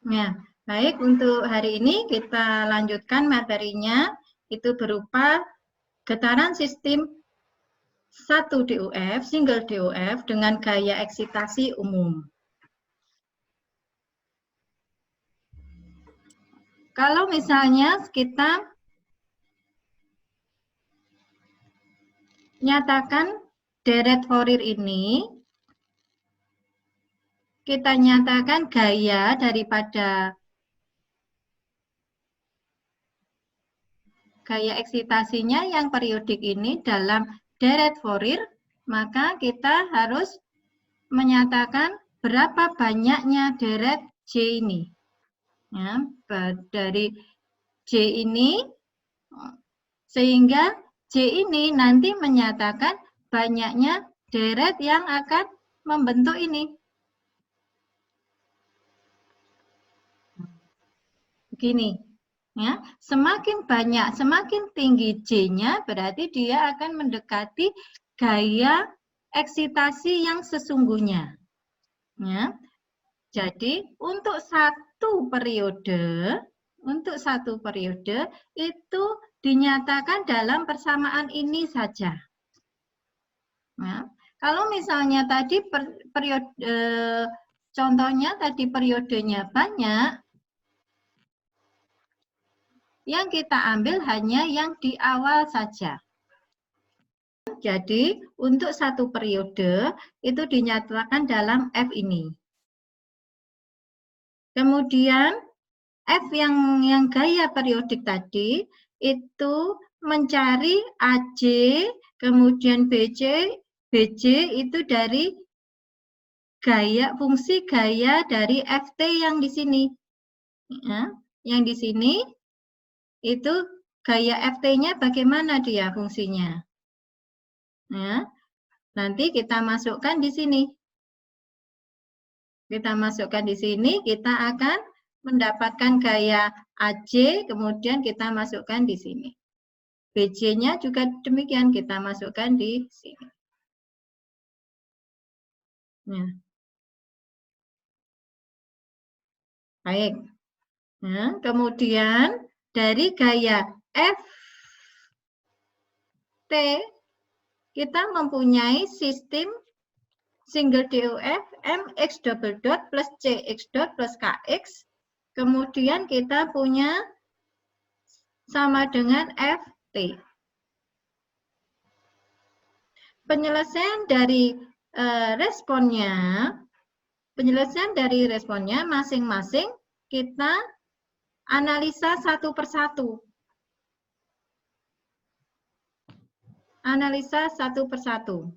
Nah, baik, untuk hari ini kita lanjutkan materinya, itu berupa getaran sistem 1 DOF, single DOF dengan gaya eksitasi umum. Kalau misalnya kita nyatakan deret Fourier ini, kita nyatakan gaya daripada gaya eksitasinya yang periodik ini dalam deret Fourier, maka kita harus menyatakan berapa banyaknya deret J ini. Ya, dari J ini, sehingga J ini nanti menyatakan banyaknya deret yang akan membentuk ini. Begini, ya, semakin banyak, semakin tinggi J-nya, berarti dia akan mendekati gaya eksitasi yang sesungguhnya. Ya. Jadi untuk satu periode itu dinyatakan dalam persamaan ini saja. Nah, kalau misalnya tadi contohnya tadi periodenya banyak, yang kita ambil hanya yang di awal saja. Jadi untuk satu periode itu dinyatakan dalam F ini. Kemudian F yang gaya periodik tadi itu mencari AC, kemudian BC itu dari fungsi gaya dari FT yang di sini. Ya, yang di sini itu gaya FT-nya bagaimana dia fungsinya. Ya, nanti kita masukkan di sini. Kita masukkan di sini, kita akan mendapatkan gaya AC, kemudian kita masukkan di sini. BC-nya juga demikian, kita masukkan di sini. Nah. Baik. Nah, kemudian dari gaya FT, kita mempunyai sistem single DOF MX double dot plus CX dot plus KX. Kemudian kita punya sama dengan FT. Penyelesaian dari responnya masing-masing kita analisa satu persatu. Analisa satu persatu.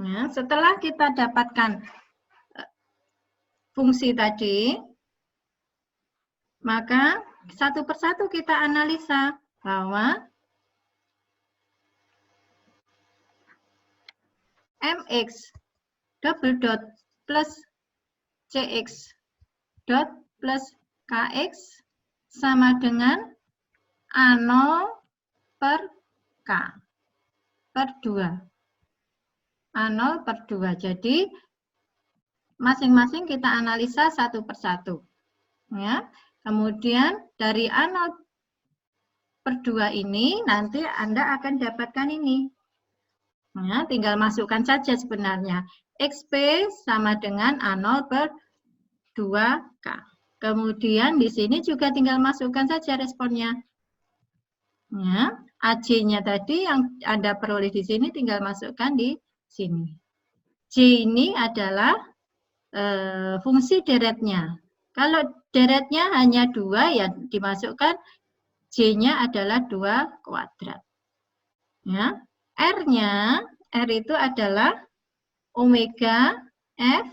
Nah, setelah kita dapatkan fungsi tadi, maka satu persatu kita analisa bahwa MX double dot plus CX dot plus KX sama dengan A0 per K per 2. A0 per 2. Jadi masing-masing kita analisa satu persatu. Ya. Kemudian dari A0 per 2 ini nanti Anda akan dapatkan ini. Ya, tinggal masukkan saja sebenarnya. XP sama dengan A0 per 2K. Kemudian di sini juga tinggal masukkan saja responnya. Ya, AC-nya tadi yang Anda peroleh di sini tinggal masukkan di sini. J ini adalah fungsi deretnya. Kalau deretnya hanya 2, ya dimasukkan J-nya adalah 2 kuadrat. Ya. R-nya, R itu adalah omega F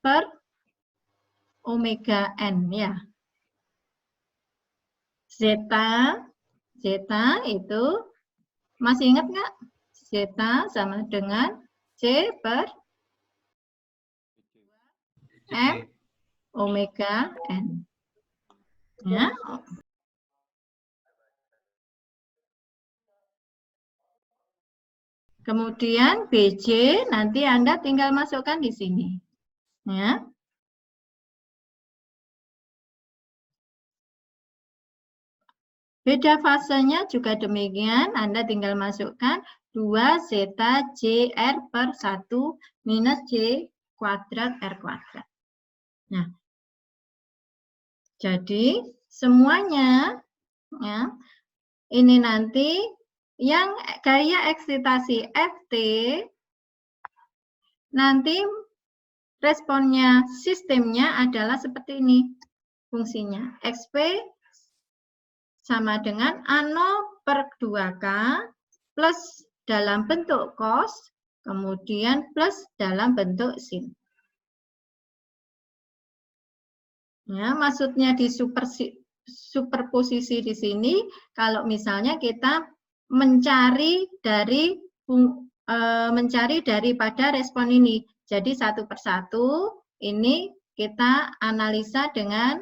per omega N. Ya. Zeta itu, masih ingat nggak? Zeta sama dengan C per M omega N. Ya. Kemudian BJ nanti Anda tinggal masukkan di sini. Ya. Beda fasenya juga demikian, Anda tinggal masukkan 2 zeta JR per 1 minus J kuadrat R kuadrat. Nah, jadi semuanya ya, ini nanti yang gaya eksitasi FT nanti responnya sistemnya adalah seperti ini fungsinya. XP sama dengan A0 per 2K plus dalam bentuk cos, kemudian plus dalam bentuk sin. Ya, maksudnya di superposisi di sini, kalau misalnya kita mencari daripada respon ini. Jadi satu persatu ini kita analisa dengan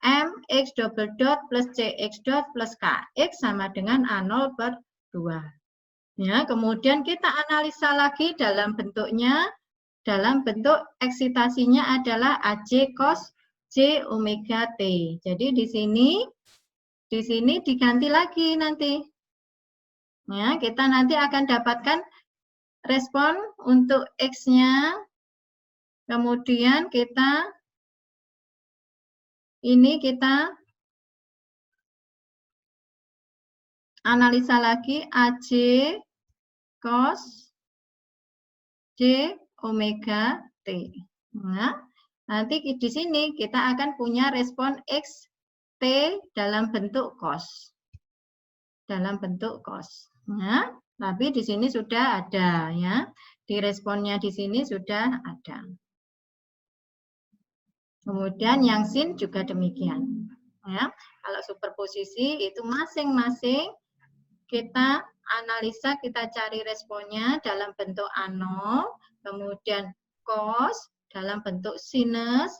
M X double dot plus CX dot plus KX sama dengan A0 per 2. Ya, kemudian kita analisa lagi dalam bentuknya, dalam bentuk eksitasinya adalah AJ cos J omega T. Jadi di sini diganti lagi nanti. Ya, kita nanti akan dapatkan respon untuk X-nya. Kemudian kita analisa lagi AJ cos J omega T. Nah, nanti di sini kita akan punya respon X T dalam bentuk cos. Dalam bentuk cos. Nah, tapi di sini sudah ada ya. Di responnya di sini sudah ada. Kemudian yang sin juga demikian. Ya, kalau superposisi itu masing-masing kita analisa, kita cari responnya dalam bentuk A0, kemudian cos dalam bentuk sinus,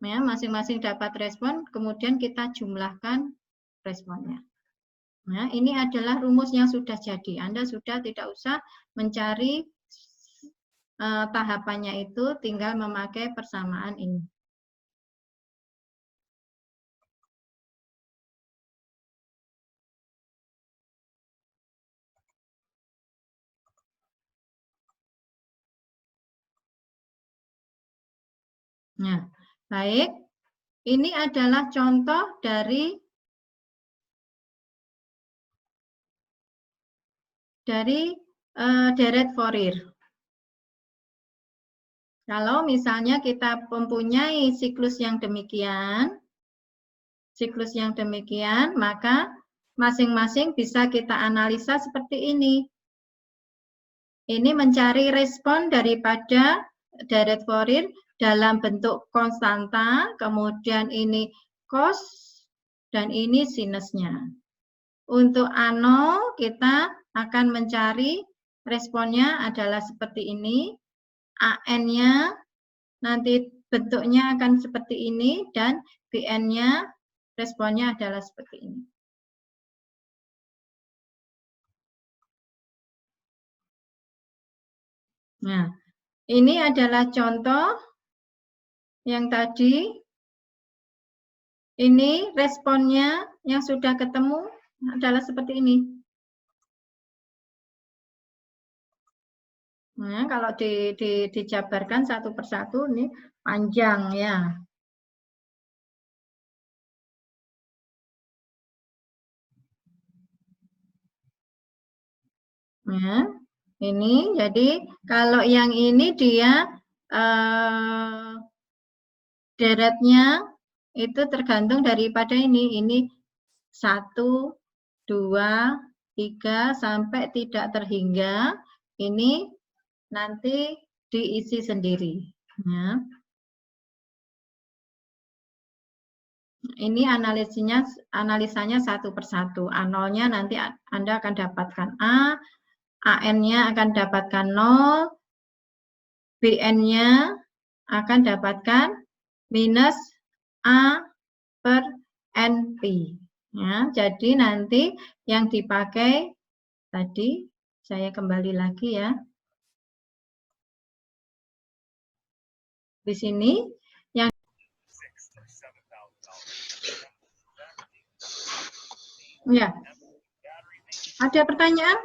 ya, masing-masing dapat respon, kemudian kita jumlahkan responnya. Nah, ini adalah rumus yang sudah jadi. Anda sudah tidak usah mencari tahapannya itu, tinggal memakai persamaan ini. Nah, baik. Ini adalah contoh dari deret Fourier. Kalau misalnya kita mempunyai siklus yang demikian, maka masing-masing bisa kita analisa seperti ini. Ini mencari respon daripada deret Fourier dalam bentuk konstanta, kemudian ini cos, dan ini sinusnya. Untuk A0 kita akan mencari responnya adalah seperti ini. AN-nya nanti bentuknya akan seperti ini dan BN-nya responnya adalah seperti ini. Nah, ini adalah contoh yang tadi. Ini responnya yang sudah ketemu adalah seperti ini. Nah, kalau dijabarkan satu persatu ini panjang ya. Nah, ini jadi kalau yang ini dia deretnya itu tergantung daripada ini 1, 2, 3 sampai tidak terhingga. Ini nanti diisi sendiri. Ya. Ini analisanya satu persatu. A0-nya nanti Anda akan dapatkan A, AN-nya akan dapatkan 0, BN-nya akan dapatkan minus A per NP. Ya, jadi nanti yang dipakai tadi, saya kembali lagi ya. Di sini yang ya. Ada pertanyaan?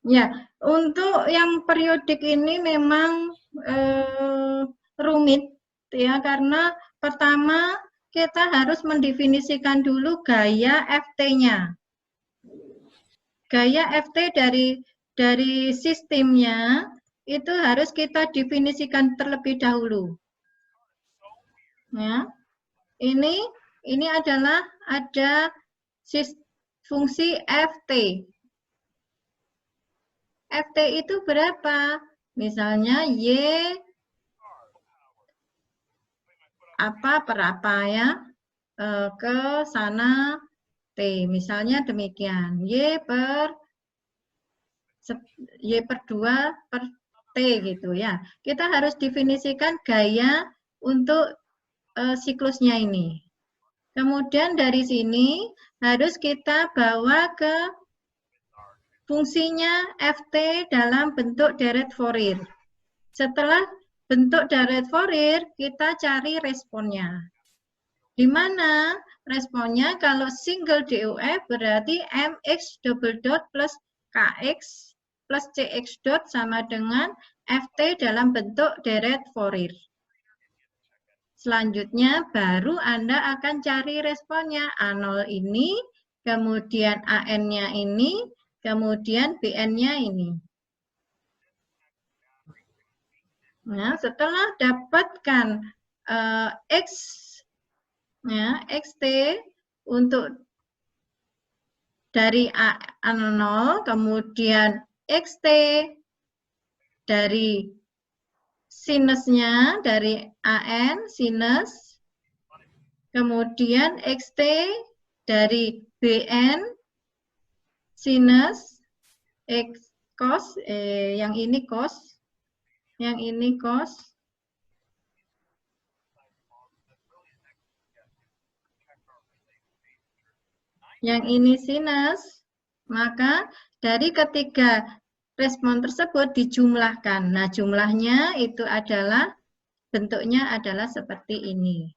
Ya, untuk yang periodik ini memang rumit ya, karena pertama kita harus mendefinisikan dulu gaya FT-nya. Gaya FT dari sistemnya itu harus kita definisikan terlebih dahulu. Ya. Ini adalah ada fungsi FT. FT itu berapa? Misalnya Y apa per apa ya, ke sana T. Misalnya demikian. Y per 2 per T gitu ya. Kita harus definisikan gaya untuk siklusnya ini. Kemudian dari sini harus kita bawa ke fungsinya FT dalam bentuk deret Fourier. Setelah bentuk deret Fourier, kita cari responnya. Di mana responnya kalau single DOF berarti MX double dot plus KX plus CX dot sama dengan FT dalam bentuk deret Fourier. Selanjutnya baru Anda akan cari responnya. A0 ini, kemudian AN-nya ini, kemudian BN-nya ini. Nah, setelah dapatkan X, ya, XT untuk dari A0, kemudian XT dari sinusnya, dari AN, sinus, kemudian XT dari BN, sinus, X cos, yang ini cos, yang ini cos, yang ini sinus, maka dari ketiga respon tersebut dijumlahkan. Nah, jumlahnya itu adalah bentuknya adalah seperti ini.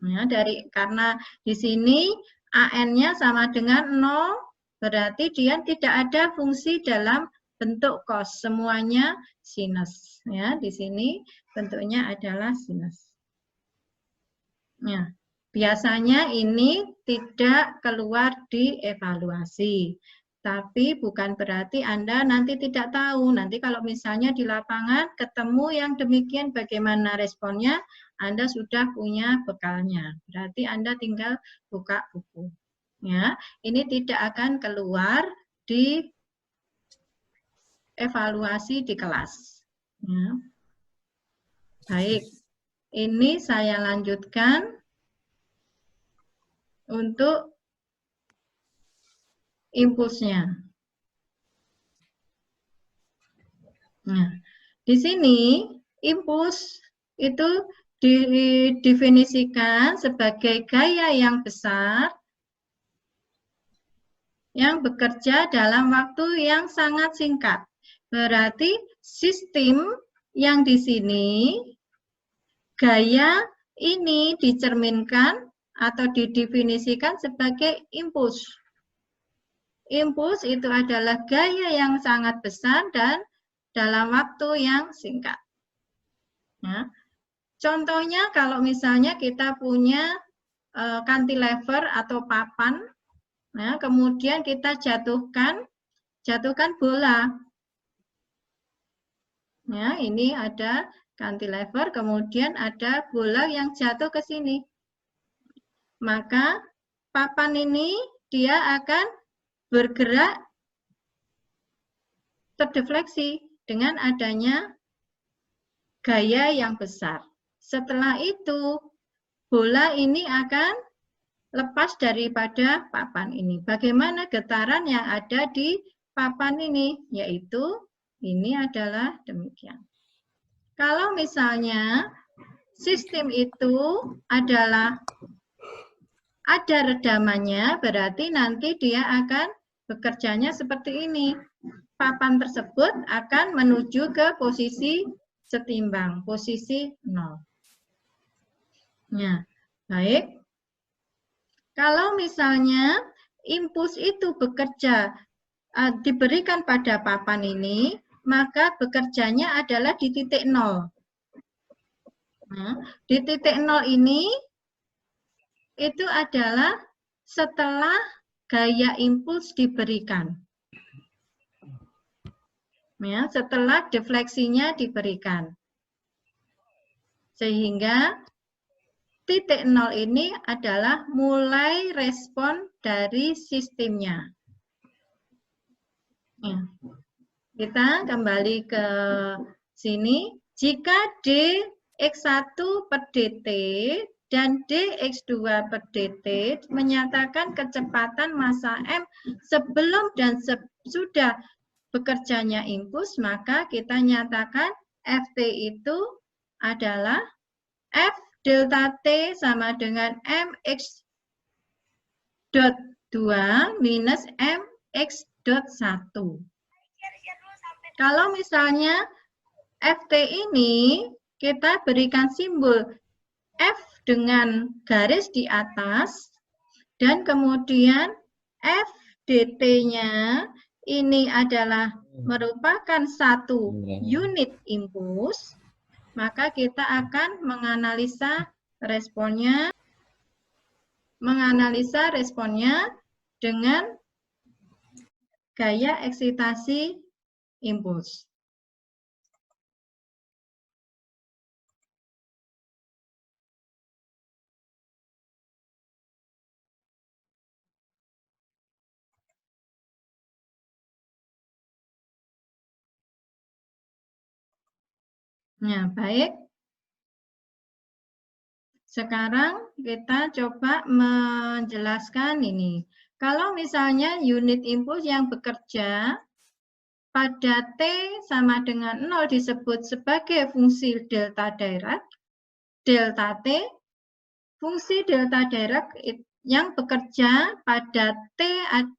Nah, karena di sini AN-nya sama dengan 0, berarti dia tidak ada fungsi dalam bentuk cos, semuanya sinus. Ya, di sini bentuknya adalah sinus. Nah, biasanya ini tidak keluar di evaluasi. Tapi bukan berarti Anda nanti tidak tahu. Nanti kalau misalnya di lapangan ketemu yang demikian bagaimana responnya, Anda sudah punya bekalnya. Berarti Anda tinggal buka buku. Ya, ini tidak akan keluar di evaluasi di kelas. Ya. Baik, ini saya lanjutkan untuk impulsnya. Nah, di sini impuls itu didefinisikan sebagai gaya yang besar yang bekerja dalam waktu yang sangat singkat. Berarti sistem yang di sini gaya ini dicerminkan atau didefinisikan sebagai impuls. Impuls itu adalah gaya yang sangat besar dan dalam waktu yang singkat. Ya. Contohnya kalau misalnya kita punya cantilever atau papan, ya, kemudian kita jatuhkan bola. Ya, ini ada cantilever, kemudian ada bola yang jatuh ke sini. Maka papan ini dia akan bergerak terdefleksi dengan adanya gaya yang besar. Setelah itu, bola ini akan lepas daripada papan ini. Bagaimana getaran yang ada di papan ini, yaitu ini adalah demikian. Kalau misalnya sistem itu adalah ada redamannya, berarti nanti dia akan bekerjanya seperti ini. Papan tersebut akan menuju ke posisi setimbang, posisi 0. Nah, baik. Kalau misalnya impuls itu bekerja diberikan pada papan ini, maka bekerjanya adalah di titik 0. Nah, di titik 0 ini itu adalah setelah gaya impuls diberikan. Ya, setelah defleksinya diberikan. Sehingga titik 0 ini adalah mulai respon dari sistemnya. Ya. Kita kembali ke sini. Jika dx1 per dt dan dx2 per dt menyatakan kecepatan massa m sebelum dan sesudah bekerjanya impuls, maka kita nyatakan Ft itu adalah F delta T sama dengan mx dot 2 minus mx dot 1. Kalau misalnya Ft ini kita berikan simbol F dengan garis di atas dan kemudian F dt-nya ini adalah merupakan satu unit impuls, maka kita akan menganalisa responnya dengan gaya eksitasi impuls. Nah, baik. Sekarang kita coba menjelaskan ini. Kalau misalnya unit impuls yang bekerja pada T sama dengan 0 disebut sebagai fungsi delta Dirac, delta T, fungsi delta Dirac yang bekerja pada T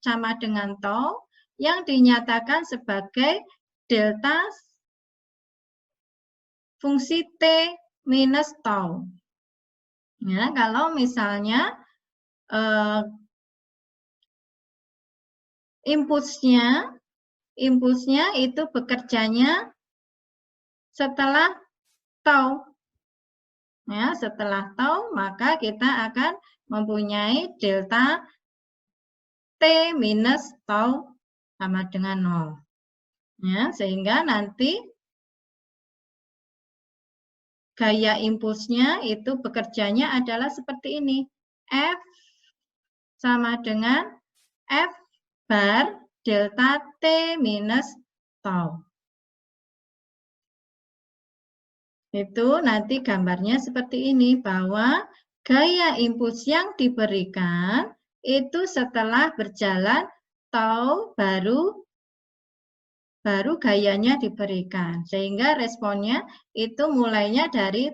sama dengan tau, yang dinyatakan sebagai delta fungsi T minus tau. Ya, kalau misalnya impulsnya itu bekerjanya setelah tau. Ya, setelah tau maka kita akan mempunyai delta T minus tau sama dengan 0. Ya, sehingga nanti gaya impulsnya itu bekerjanya adalah seperti ini. F sama dengan F bar delta T minus tau. Itu nanti gambarnya seperti ini, bahwa gaya impuls yang diberikan itu setelah berjalan tau baru gayanya diberikan. Sehingga responnya itu mulainya dari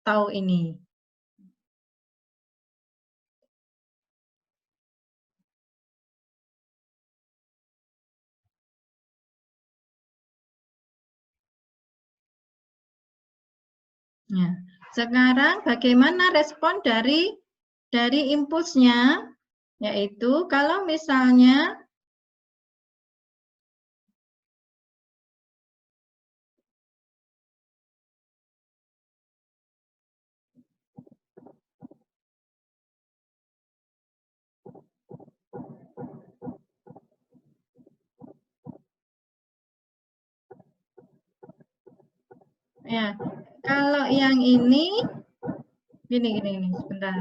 tau ini. Nah, sekarang bagaimana respon dari impulsnya? Yaitu kalau misalnya ya, kalau yang ini gini sebentar.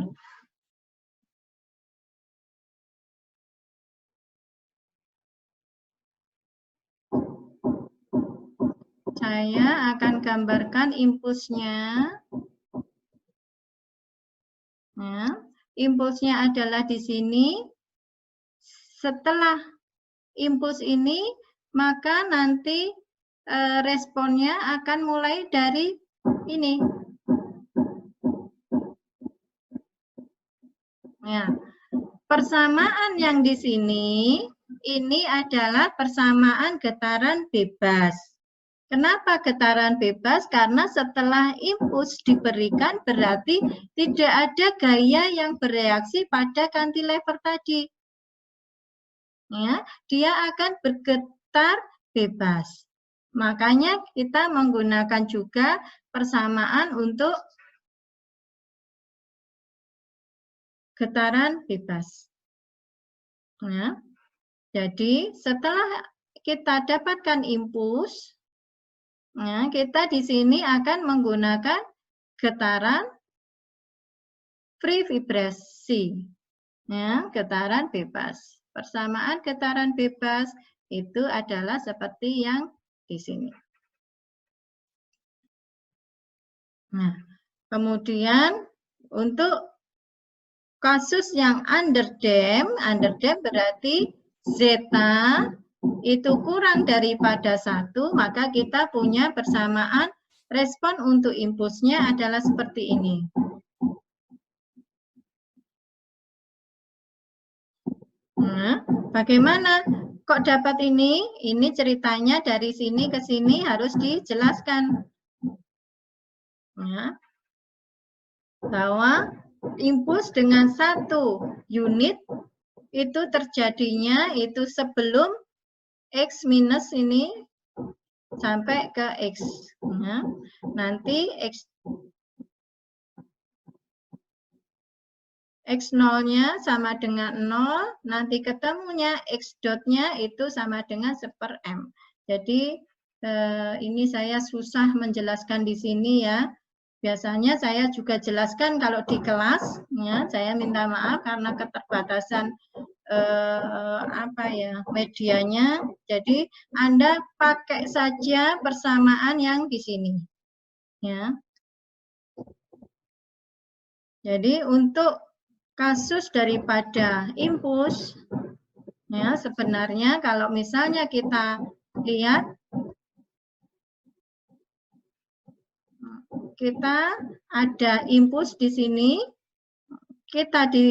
Saya akan gambarkan impulsnya. Nah, impulsnya adalah di sini. Setelah impuls ini, maka nanti responnya akan mulai dari ini. Ya. Persamaan yang di sini, ini adalah persamaan getaran bebas. Kenapa getaran bebas? Karena setelah impuls diberikan berarti tidak ada gaya yang bereaksi pada cantilever tadi. Ya, dia akan bergetar bebas. Makanya kita menggunakan juga persamaan untuk getaran bebas. Ya. Jadi setelah kita dapatkan impuls, nah, kita di sini akan menggunakan getaran free vibrasi, ya, getaran bebas. Persamaan getaran bebas itu adalah seperti yang di sini. Nah, kemudian untuk kasus yang underdamp berarti zeta itu kurang daripada 1, maka kita punya persamaan respon untuk impulsnya adalah seperti ini. Nah, bagaimana kok dapat ini? Ini ceritanya dari sini ke sini harus dijelaskan. Nah, bahwa impuls dengan 1 unit itu terjadinya itu sebelum X minus ini sampai ke X. Nah, nanti X0-nya sama dengan 0, nanti ketemunya X dot-nya itu sama dengan 1/m. Jadi ini saya susah menjelaskan di sini ya. Biasanya saya juga jelaskan kalau di kelas, ya, saya minta maaf karena keterbatasan medianya. Jadi Anda pakai saja persamaan yang di sini, ya. Jadi untuk kasus daripada impuls, ya, sebenarnya kalau misalnya kita lihat, kita ada impuls di sini, kita di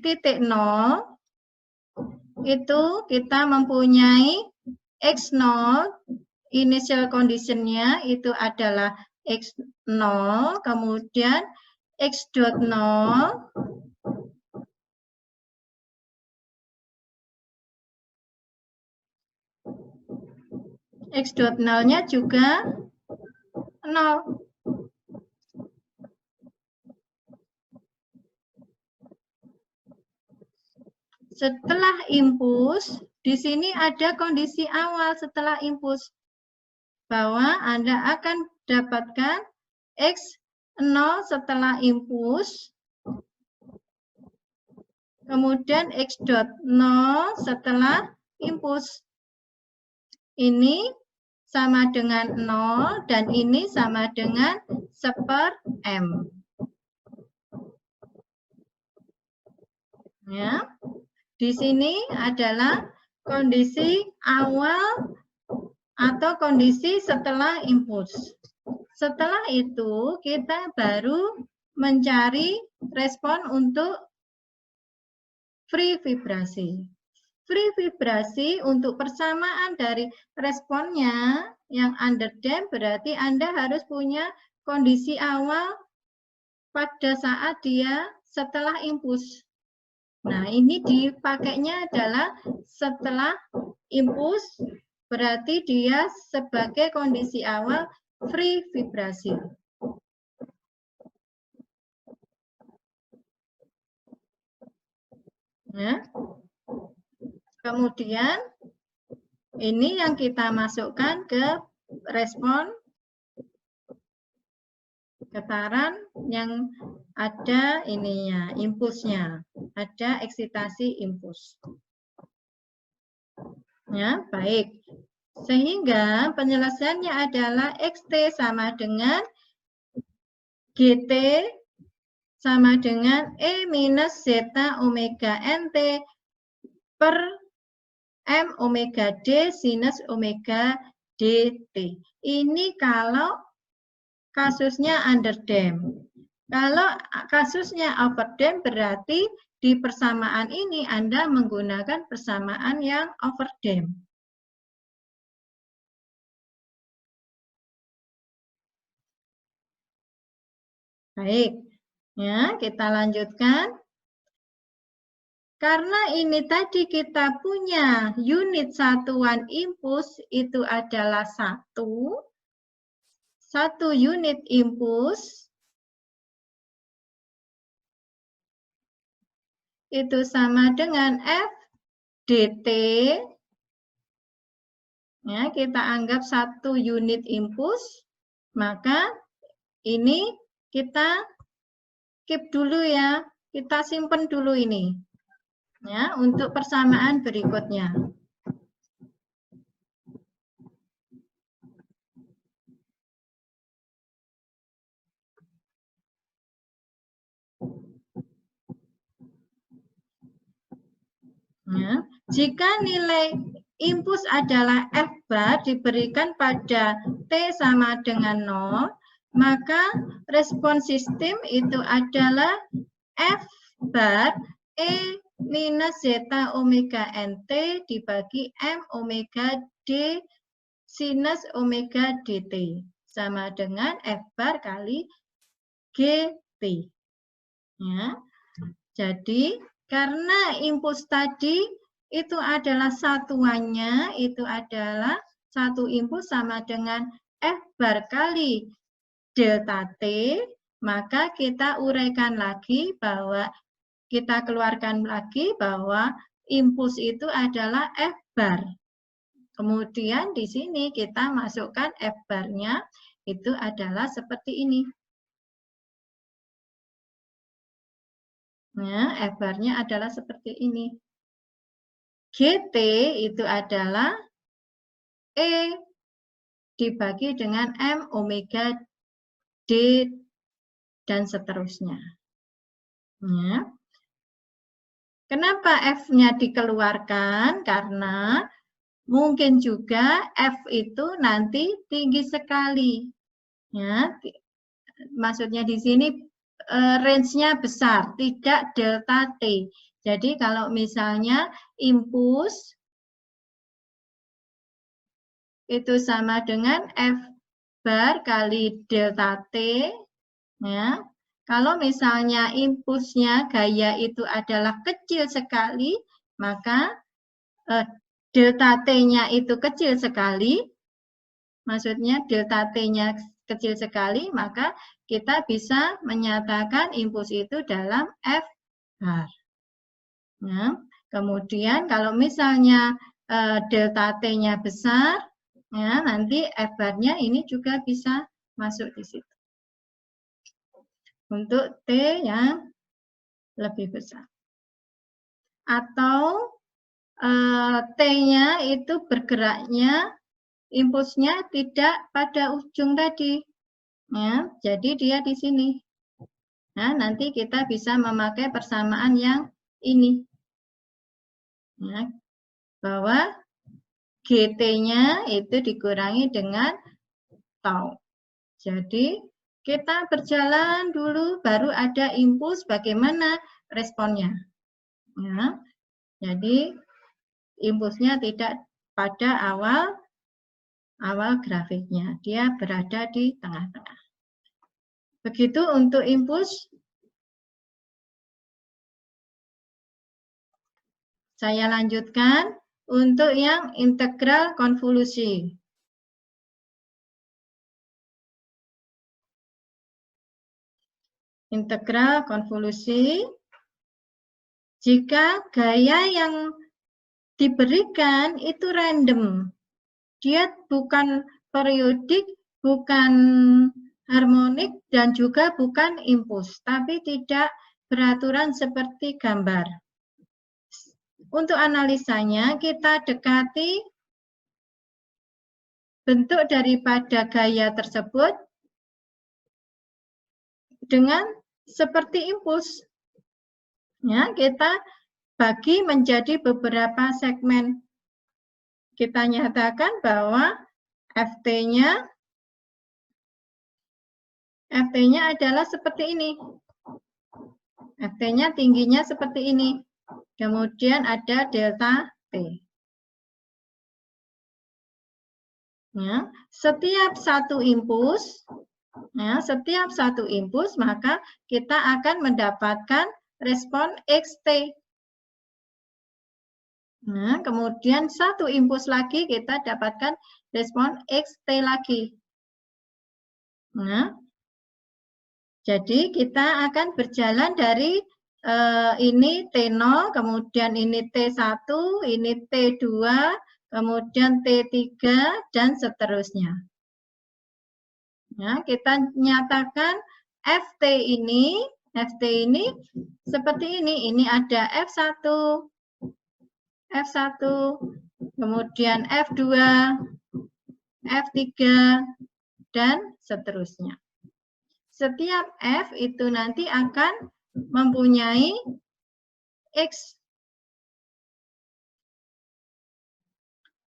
titik 0, itu kita mempunyai X0, initial condition-nya itu adalah X0, kemudian X dot 0, X dot 0-nya juga 0. Setelah impuls, di sini ada kondisi awal setelah impuls, bahwa Anda akan dapatkan X0 setelah impuls, kemudian X dot 0 setelah impuls. Ini sama dengan 0 dan ini sama dengan 1/m. Ya. Di sini adalah kondisi awal atau kondisi setelah impuls. Setelah itu kita baru mencari respon untuk free vibrasi. Free vibrasi untuk persamaan dari responnya yang underdamp berarti Anda harus punya kondisi awal pada saat dia setelah impuls. Nah, ini dipakainya adalah setelah impuls, berarti dia sebagai kondisi awal free vibrasi. Ya. Kemudian, ini yang kita masukkan ke respon getaran yang ada ininya, impulsnya. Ada eksitasi impuls. Ya, baik. Sehingga penyelesaiannya adalah XT sama dengan GT sama dengan E minus zeta omega NT per M omega D sinus omega dt. Ini kalau kasusnya underdamp. Kalau kasusnya overdamp berarti di persamaan ini Anda menggunakan persamaan yang overdamp. Baik, ya kita lanjutkan. Karena ini tadi kita punya unit satuan impuls itu adalah satu unit impuls itu sama dengan F dt. Ya, kita anggap satu unit impuls, maka ini kita keep dulu ya, kita simpen dulu ini. Ya, untuk persamaan berikutnya. Ya, jika nilai impuls adalah F bar diberikan pada T sama dengan 0, maka respon sistem itu adalah F bar E minus zeta omega nt dibagi M omega D sinus omega dt sama dengan F bar kali GT. Ya. Jadi karena impuls tadi itu adalah satuannya, itu adalah satu impuls sama dengan F bar kali delta T, maka kita uraikan lagi bahwa kita keluarkan lagi bahwa impuls itu adalah F bar. Kemudian di sini kita masukkan F barnya itu adalah seperti ini. Nah, F barnya adalah seperti ini. GT itu adalah E dibagi dengan M omega D dan seterusnya. Ya. Kenapa F-nya dikeluarkan? Karena mungkin juga F itu nanti tinggi sekali. Ya, maksudnya di sini range-nya besar, tidak delta T. Jadi kalau misalnya impuls itu sama dengan F bar kali delta T, ya. Kalau misalnya impulsnya gaya itu adalah kecil sekali, maka delta T-nya itu kecil sekali, maksudnya delta T-nya kecil sekali, maka kita bisa menyatakan impuls itu dalam F bar. Ya. Kemudian kalau misalnya delta T-nya besar, ya, nanti F bar-nya ini juga bisa masuk di situ. Untuk T yang lebih besar. Atau T-nya itu bergeraknya, impulsnya tidak pada ujung tadi. Ya, jadi dia di sini. Nah, nanti kita bisa memakai persamaan yang ini. Ya, bahwa GT-nya itu dikurangi dengan tau. Jadi, kita berjalan dulu, baru ada impuls, bagaimana responnya. Ya, jadi, impulsnya tidak pada awal grafiknya, dia berada di tengah-tengah. Begitu untuk impuls. Saya lanjutkan untuk yang integral konvolusi. Integral konvolusi, jika gaya yang diberikan itu random, dia bukan periodik, bukan harmonik, dan juga bukan impuls, tapi tidak beraturan seperti gambar. Untuk analisanya, kita dekati bentuk daripada gaya tersebut dengan seperti impuls. Ya, kita bagi menjadi beberapa segmen. kita nyatakan bahwa FT-nya adalah seperti ini. FT-nya tingginya seperti ini. Kemudian ada delta T. Ya, setiap satu impuls, maka kita akan mendapatkan respon XT. Nah, kemudian satu impuls lagi kita dapatkan respon XT lagi. Nah, jadi kita akan berjalan dari ini T0, kemudian ini T1, ini T2, kemudian T3, dan seterusnya. Ya, kita nyatakan FT ini seperti ini. Ini ada F1, kemudian F2, F3, dan seterusnya. Setiap F itu nanti akan mempunyai X.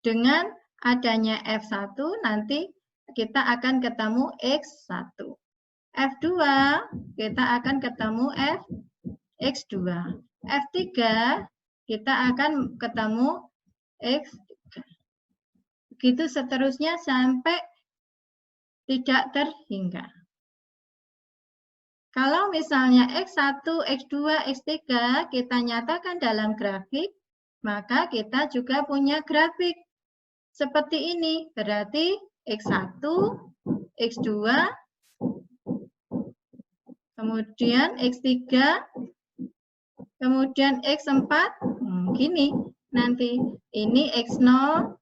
Dengan adanya F1 nanti kita akan ketemu X1. F2 kita akan ketemu X2. F3 kita akan ketemu X3. Begitu seterusnya sampai tidak terhingga. Kalau misalnya X1, X2, X3 kita nyatakan dalam grafik, maka kita juga punya grafik seperti ini. Berarti X1, X2, kemudian X3, kemudian X4, gini nanti. Ini X0,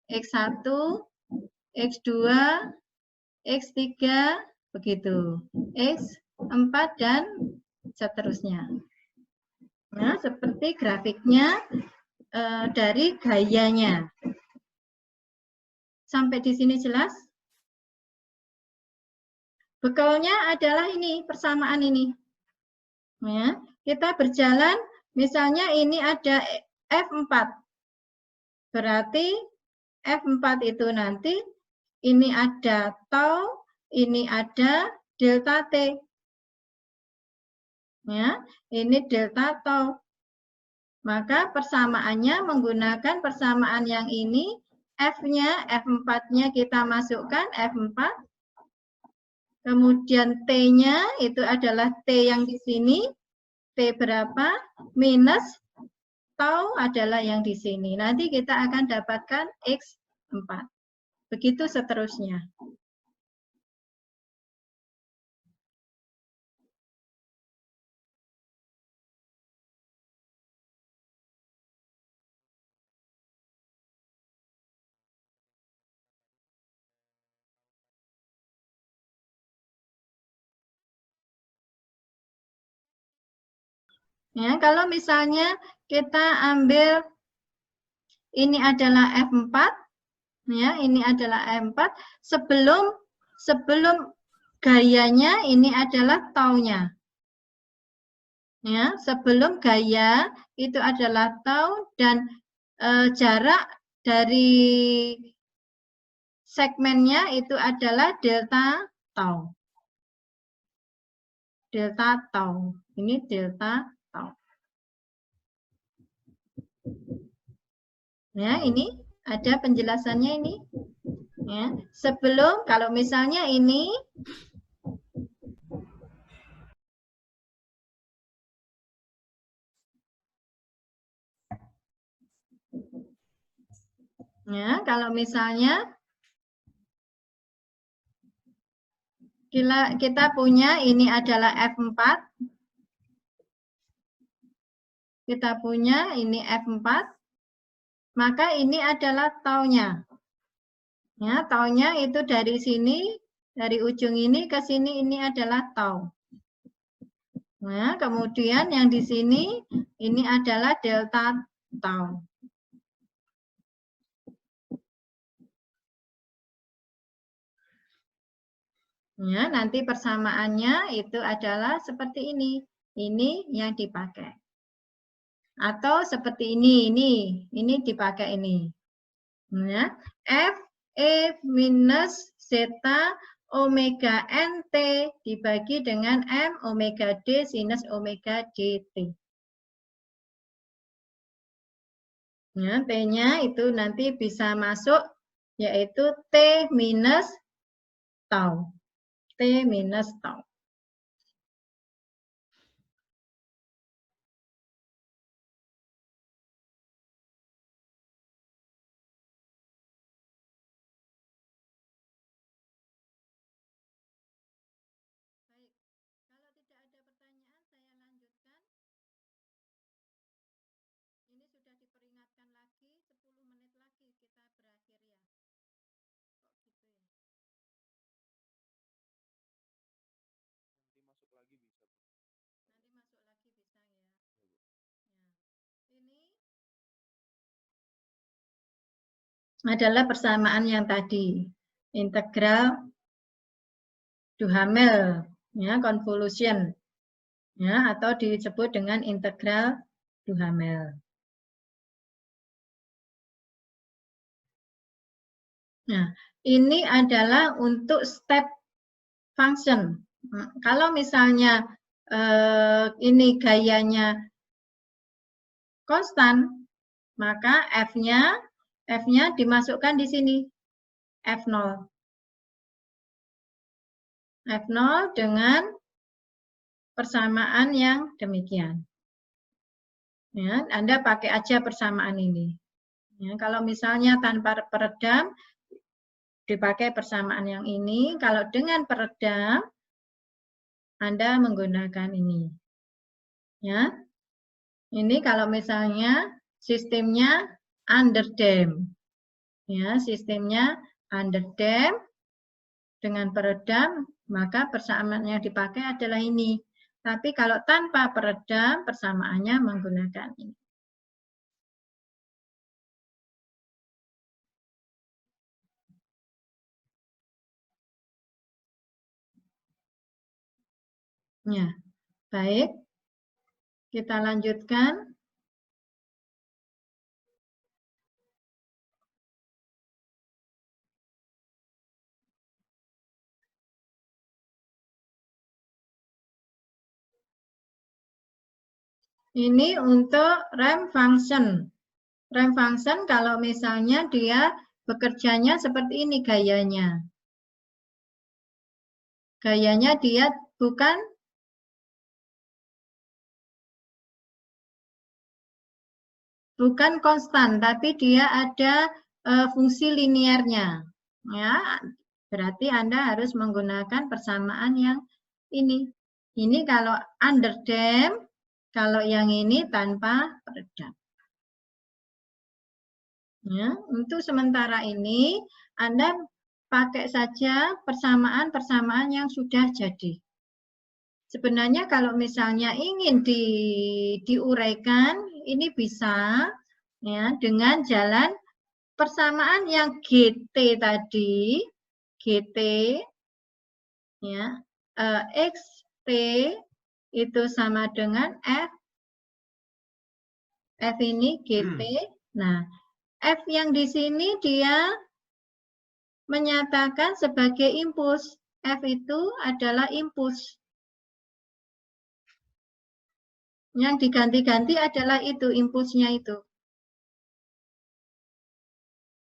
X1, X2, X3, begitu. X4 dan seterusnya. Nah, seperti grafiknya dari gayanya. Sampai di sini jelas? Bekalnya adalah ini, persamaan ini. Ya, kita berjalan, misalnya ini ada F4. Berarti F4 itu nanti, ini ada tau, ini ada delta T. Ya, ini delta tau. Maka persamaannya menggunakan persamaan yang ini, F-nya, F4-nya kita masukkan, F4. Kemudian T-nya itu adalah T yang di sini, T berapa, minus tau adalah yang di sini. Nanti kita akan dapatkan X4. Begitu seterusnya. Ya, kalau misalnya kita ambil ini adalah F4, ya, ini adalah F4, sebelum gayanya ini adalah taunya. Ya, sebelum gaya itu adalah tau dan jarak dari segmennya itu adalah delta tau. Delta tau. Ini delta tau. Ya, ini ada penjelasannya ini. Ya, sebelum kalau misalnya ini ya, kalau misalnya kita punya ini adalah F4. Kita punya ini F4. Maka ini adalah taunya. Ya, taunya itu dari sini, dari ujung ini ke sini ini adalah tau. Nah, kemudian yang di sini ini adalah delta tau. Ya, nanti persamaannya itu adalah seperti ini. Ini yang dipakai. Atau seperti ini dipakai ini. Ya, F E minus zeta omega NT dibagi dengan M omega D sinus omega DT. Ya, T-nya itu nanti bisa masuk yaitu T minus tau. T minus tau. Baik, kalau tidak ada pertanyaan saya lanjutkan. Ini sudah diperingatkan lagi, 10 menit lagi kita berakhir ya. Kok gitu ya? Nanti masuk lagi bisa, Bu. Nanti masuk lagi bisa ya. Ya. Ini adalah persamaan yang tadi. Integral Duhamel, ya, convolution, ya, atau disebut dengan integral Duhamel. Nah, ini adalah untuk step function. Kalau misalnya ini gayanya konstan, maka F-nya dimasukkan di sini, F0. F0 dengan persamaan yang demikian. Ya, Anda pakai aja persamaan ini. Ya, kalau misalnya tanpa peredam, dipakai persamaan yang ini. Kalau dengan peredam, Anda menggunakan ini. Ya, ini kalau misalnya sistemnya underdamp. Ya, sistemnya underdamp dengan peredam, maka persamaan yang dipakai adalah ini. Tapi kalau tanpa peredam, persamaannya menggunakan ini. Ya, baik. Kita lanjutkan. Ini untuk ramp function. Ramp function kalau misalnya dia bekerjanya seperti ini gayanya. Gayanya dia bukan konstan, tapi dia ada fungsi linearnya. Ya, berarti Anda harus menggunakan persamaan yang ini. Ini kalau underdamp, kalau yang ini tanpa peredam. Ya, untuk sementara ini Anda pakai saja persamaan-persamaan yang sudah jadi. Sebenarnya kalau misalnya ingin diuraikan, ini bisa ya dengan jalan persamaan yang GT tadi, GT ya, XT itu sama dengan F, F ini GT. Nah, F yang di sini dia menyatakan sebagai impuls. F itu adalah impuls. Yang diganti-ganti adalah itu, impulsnya itu.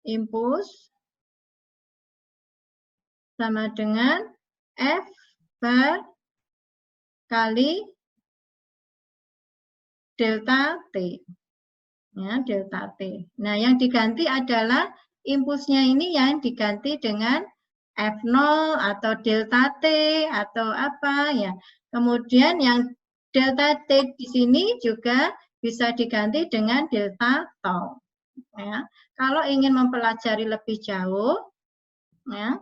Impuls sama dengan F bar kali delta T. Ya, delta T. Nah, yang diganti adalah impulsnya ini yang diganti dengan F0 atau delta T atau apa ya. Kemudian yang delta T di sini juga bisa diganti dengan delta tau. Ya. Kalau ingin mempelajari lebih jauh, ya,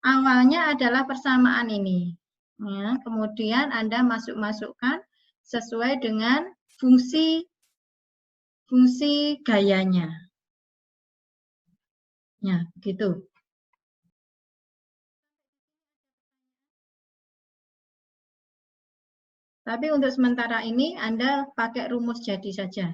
awalnya adalah persamaan ini. Ya, kemudian Anda masukkan sesuai dengan fungsi gayanya. Ya, gitu. Tapi untuk sementara ini Anda pakai rumus jadi saja.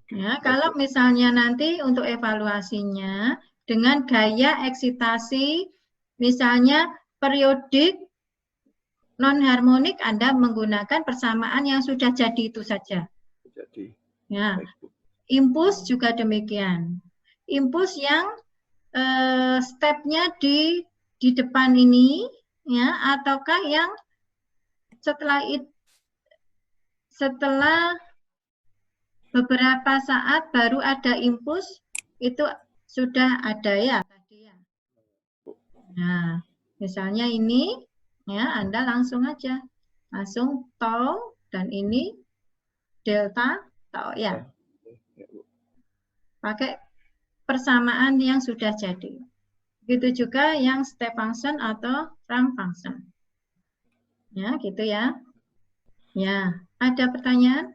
Ya, kalau misalnya nanti untuk evaluasinya dengan gaya eksitasi, misalnya periodik non-harmonik, Anda menggunakan persamaan yang sudah jadi itu saja. Jadi, Ya, baik, Bu. impuls juga demikian. Impuls yang stepnya di depan ini, ya, ataukah yang setelah beberapa saat baru ada impuls, itu sudah ada ya tadi ya. Nah, misalnya ini, ya, Anda langsung aja, langsung tau, dan ini delta tau ya. Ya, Bu. Pakai persamaan yang sudah jadi. Begitu juga yang step function atau ramp function. Ya, gitu ya. Ya, ada pertanyaan?